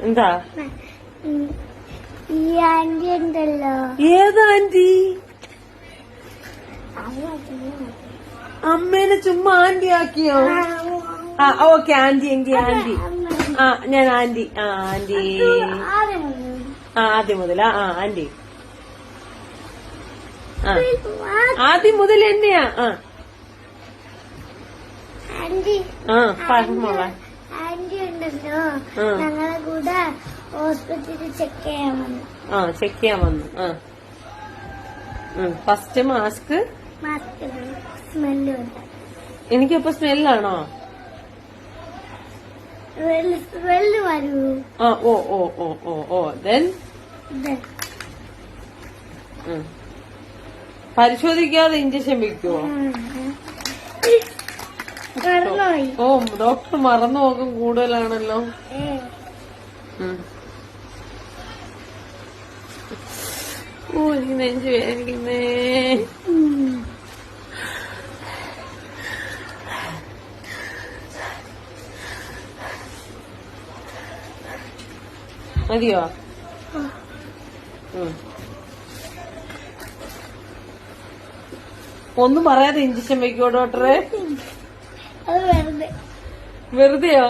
എന്താ? ഈ ആന്റി ഉണ്ടല്ലോ. ഏത് ആന്റി? അമ്മേനെ ചുമ്മാ ആന്റി ആക്കിയോ? ആ ഓക്കെ, ആന്റി എങ്കി ആന്റി. ആ ഞാൻ ആന്റി. ആ ആന്റി. ആ ആദ്യം മുതൽ. ആ ആന്റി. ആ ആദ്യം മുതൽ എന്നെയാ. ആ ആ പറഞ്ഞോളാം. ആന്റി ഉണ്ടല്ലോ, ഞങ്ങളെ കൂടെ ഹോസ്പിറ്റലിൽ ചെക്ക് ചെയ്യാൻ വന്നു. ആ ചെക്ക് ചെയ്യാൻ വന്നു. ആ ഫസ്റ്റ് മാസ്ക് സ്മെല്ല് ഉണ്ട്. എനിക്കപ്പോ സ്മെല്ലാണോ? സ്മെല്ല് വരൂ. ആ ഓ ഓ ഓ ഓ ഓ ദെൻ പരിശോധിക്കാതെ ഇഞ്ചക്ഷൻ വെക്കുവോ? ഓ ഡോക്ടർ മറന്നു നോക്കും കൂടുതലാണല്ലോ. ഓ എനിക്ക് നെഞ്ച് വേദനിക്കുന്നേ. മതിയോ? ഒന്നും പറയാതെ ഇഞ്ചക്ഷൻ വെക്കുവോ ഡോക്ടറെ? അത് വെറുതെ. വെറുതെയോ?